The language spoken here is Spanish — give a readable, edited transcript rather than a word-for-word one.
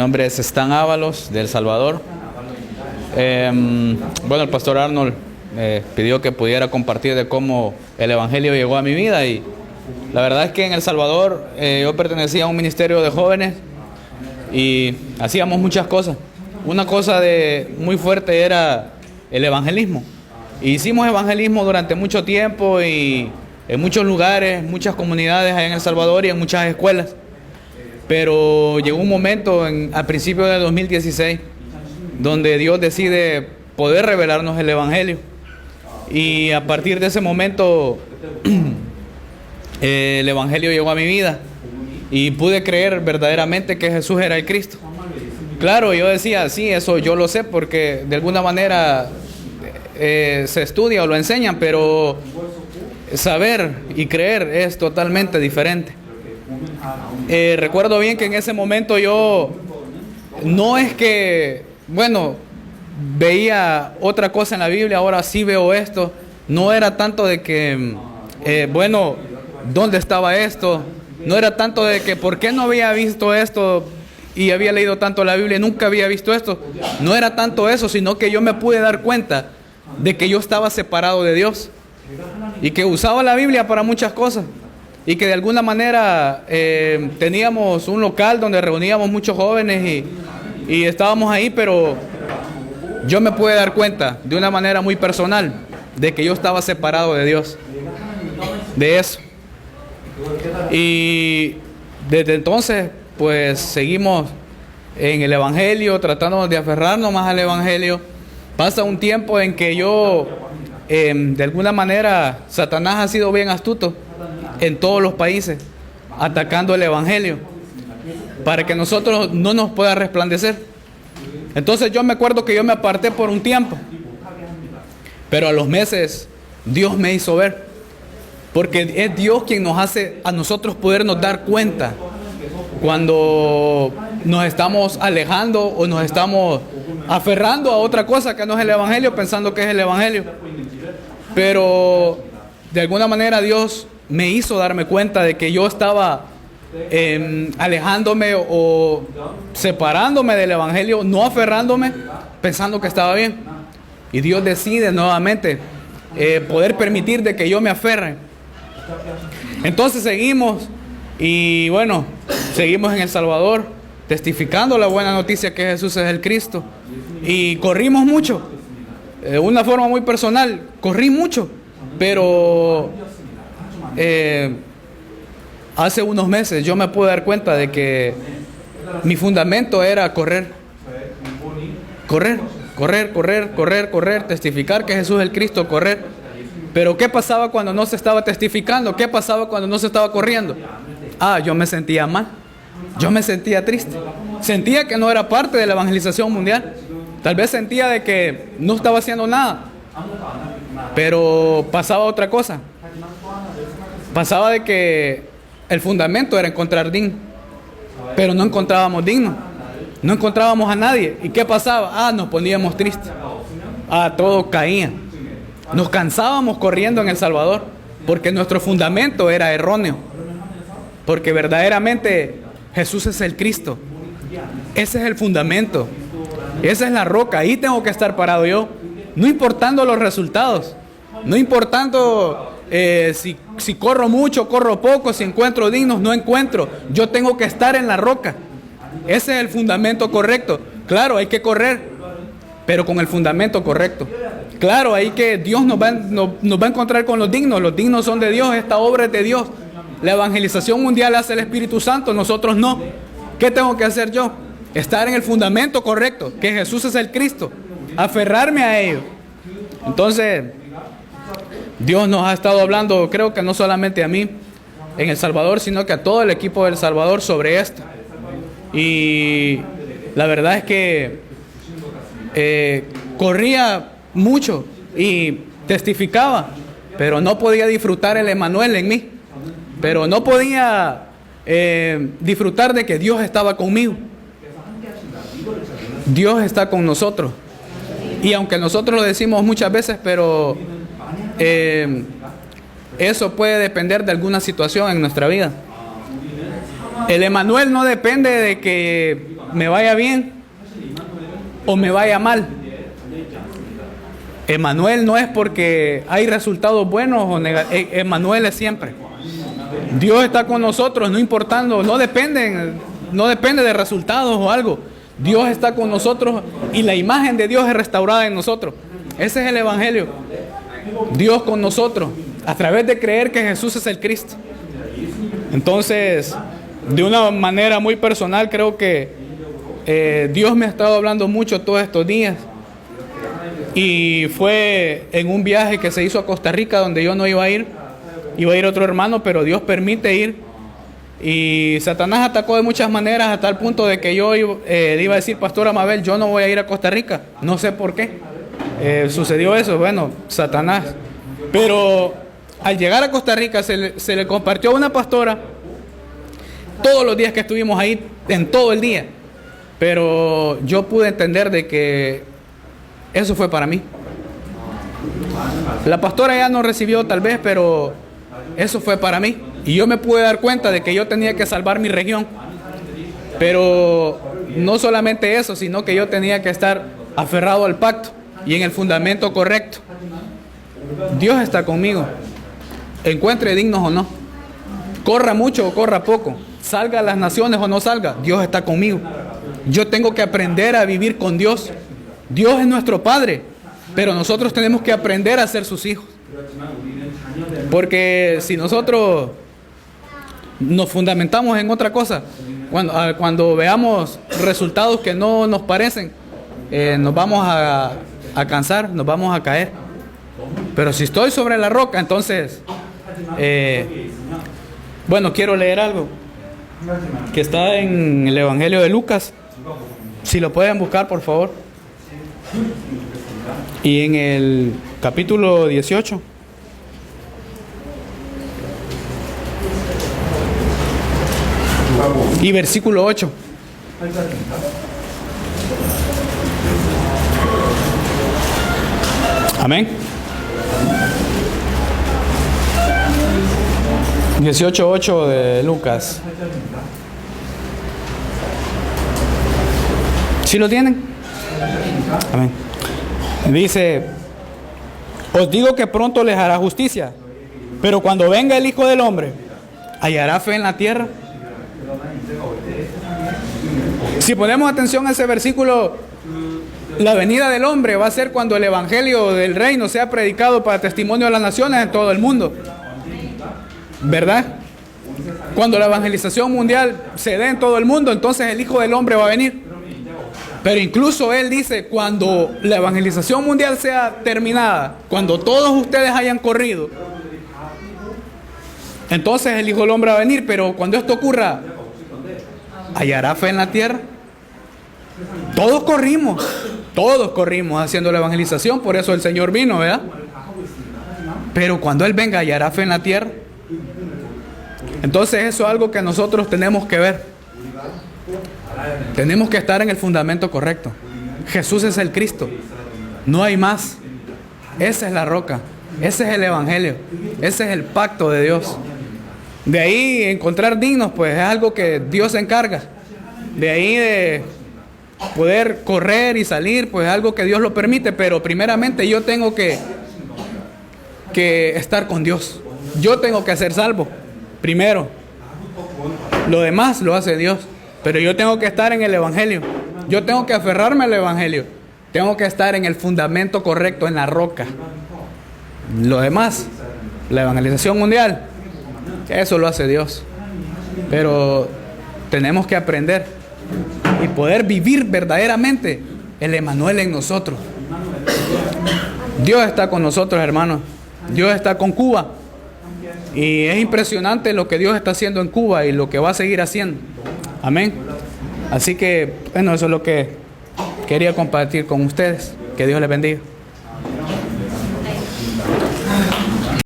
Mi nombre es Stan Ábalos, de El Salvador. Bueno, el pastor Arnold pidió que pudiera compartir de cómo el Evangelio llegó a mi vida, y la verdad es que en El Salvador yo pertenecía a un ministerio de jóvenes y hacíamos muchas cosas. Una cosa muy fuerte era el evangelismo. Hicimos evangelismo durante mucho tiempo y en muchos lugares, muchas comunidades allá en El Salvador y en muchas escuelas. Pero llegó un momento a principios de 2016 donde Dios decide poder revelarnos el Evangelio. Y a partir de ese momento el Evangelio llegó a mi vida y pude creer verdaderamente que Jesús era el Cristo. Claro, yo decía, sí, eso yo lo sé porque de alguna manera se estudia o lo enseñan, pero saber y creer es totalmente diferente. Recuerdo bien que en ese momento yo no es que, bueno, veía otra cosa en la Biblia, ahora sí veo esto. No era tanto de que, bueno, ¿dónde estaba esto? No era tanto de que, ¿por qué no había visto esto y había leído tanto la Biblia y nunca había visto esto? No era tanto eso, sino que yo me pude dar cuenta de que yo estaba separado de Dios y que usaba la Biblia para muchas cosas. Y que de alguna manera teníamos un local donde reuníamos muchos jóvenes y estábamos ahí, pero yo me pude dar cuenta de una manera muy personal de que yo estaba separado de Dios, de eso. Y desde entonces pues seguimos en el Evangelio, tratando de aferrarnos más al Evangelio. Pasa un tiempo en que yo, de alguna manera, Satanás ha sido bien astuto en todos los países, atacando el Evangelio, para que nosotros no nos pueda resplandecer. Entonces yo me acuerdo que yo me aparté por un tiempo, pero a los meses Dios me hizo ver, porque es Dios quien nos hace a nosotros podernos dar cuenta cuando nos estamos alejando o nos estamos aferrando a otra cosa que no es el Evangelio, pensando que es el Evangelio. Pero de alguna manera Dios me hizo darme cuenta de que yo estaba alejándome o separándome del Evangelio, no aferrándome, pensando que estaba bien. Y Dios decide nuevamente poder permitir de que yo me aferre. Entonces seguimos y bueno, seguimos en El Salvador, testificando la buena noticia que Jesús es el Cristo. Y corrimos mucho, de una forma muy personal, corrí mucho, pero hace unos meses yo me pude dar cuenta de que mi fundamento era correr, testificar que Jesús es el Cristo, correr. Pero ¿qué pasaba cuando no se estaba testificando? ¿Qué pasaba cuando no se estaba corriendo? Yo me sentía mal, yo me sentía triste, sentía que no era parte de la evangelización mundial, tal vez sentía de que no estaba haciendo nada, pero pasaba otra cosa. Pasaba de que el fundamento era encontrar digno, pero no encontrábamos digno, no encontrábamos a nadie. ¿Y qué pasaba? Nos poníamos tristes, todo caía. Nos cansábamos corriendo en El Salvador, porque nuestro fundamento era erróneo, porque verdaderamente Jesús es el Cristo. Ese es el fundamento, esa es la roca, ahí tengo que estar parado yo, no importando los resultados, no importando si corro mucho, corro poco, si encuentro dignos, no encuentro. Yo tengo que estar en la roca. Ese es el fundamento correcto. Claro, hay que correr, pero con el fundamento correcto. Claro, ahí que Dios nos va a encontrar con los dignos. Los dignos son de Dios, esta obra es de Dios. La evangelización mundial hace el Espíritu Santo, nosotros no. ¿Qué tengo que hacer yo? Estar en el fundamento correcto, que Jesús es el Cristo. Aferrarme a ello. Entonces, Dios nos ha estado hablando, creo que no solamente a mí en El Salvador, sino que a todo el equipo de El Salvador sobre esto. Y la verdad es que corría mucho y testificaba, pero no podía disfrutar el Emmanuel en mí. Pero no podía disfrutar de que Dios estaba conmigo. Dios está con nosotros. Y aunque nosotros lo decimos muchas veces, pero eso puede depender de alguna situación en nuestra vida. El Emmanuel no depende de que me vaya bien o me vaya mal. Emmanuel no es porque hay resultados buenos o negativos. Emmanuel es siempre. Dios está con nosotros, no importando, no depende de resultados o algo. Dios está con nosotros y la imagen de Dios es restaurada en nosotros. Ese es el Evangelio. Dios con nosotros, a través de creer que Jesús es el Cristo. Entonces, de una manera muy personal, creo que Dios me ha estado hablando mucho todos estos días. Y fue en un viaje que se hizo a Costa Rica, donde yo no iba a ir. Iba a ir otro hermano, pero Dios permite ir. Y Satanás atacó de muchas maneras, hasta el punto de que yo le iba a decir, Pastora Mabel, yo no voy a ir a Costa Rica. No sé por qué. Sucedió eso, bueno, Satanás. Pero al llegar a Costa Rica se le compartió a una pastora todos los días que estuvimos ahí, en todo el día. Pero yo pude entender de que eso fue para mí. La pastora ya no recibió tal vez, pero eso fue para mí. Y yo me pude dar cuenta de que yo tenía que salvar mi región. Pero no solamente eso, sino que yo tenía que estar aferrado al pacto y en el fundamento correcto. Dios está conmigo, encuentre dignos o no, corra mucho o corra poco, salga a las naciones o no salga, Dios está conmigo. Yo tengo que aprender a vivir con Dios. Dios es nuestro Padre, pero nosotros tenemos que aprender a ser sus hijos. Porque si nosotros nos fundamentamos en otra cosa, cuando veamos resultados que no nos parecen, nos vamos a cansar, nos vamos a caer. Pero si estoy sobre la roca, entonces, bueno, quiero leer algo que está en el Evangelio de Lucas. Si lo pueden buscar, por favor. Y en el capítulo 18. Y versículo 8. Amén. 18:8 de Lucas. ¿Sí lo tienen? Amén. Dice: os digo que pronto les hará justicia, pero cuando venga el Hijo del Hombre, ¿hallará fe en la tierra? Si ponemos atención a ese versículo, la venida del hombre va a ser cuando el evangelio del reino sea predicado para testimonio de las naciones en todo el mundo, ¿verdad? Cuando la evangelización mundial se dé en todo el mundo, entonces el Hijo del Hombre va a venir. Pero incluso él dice, cuando la evangelización mundial sea terminada, cuando todos ustedes hayan corrido, entonces el Hijo del Hombre va a venir. Pero cuando esto ocurra, ¿hallará fe en la tierra? Todos corrimos haciendo la evangelización, por eso el Señor vino, ¿verdad? Pero cuando Él venga, ¿hallará fe en la tierra? Entonces eso es algo que nosotros tenemos que ver. Tenemos que estar en el fundamento correcto. Jesús es el Cristo, no hay más. Esa es la roca, ese es el evangelio, ese es el pacto de Dios. De ahí encontrar dignos, pues es algo que Dios se encarga. De ahí de poder correr y salir, pues es algo que Dios lo permite. Pero primeramente yo tengo que estar con Dios. Yo tengo que ser salvo primero. Lo demás lo hace Dios. Pero yo tengo que estar en el evangelio. Yo tengo que aferrarme al evangelio. Tengo que estar en el fundamento correcto, en la roca. Lo demás, la evangelización mundial, eso lo hace Dios. Pero tenemos que aprender y poder vivir verdaderamente el Emmanuel en nosotros. Dios está con nosotros, hermanos. Dios está con Cuba. Y es impresionante lo que Dios está haciendo en Cuba y lo que va a seguir haciendo. Amén. Así que, bueno, eso es lo que quería compartir con ustedes. Que Dios les bendiga.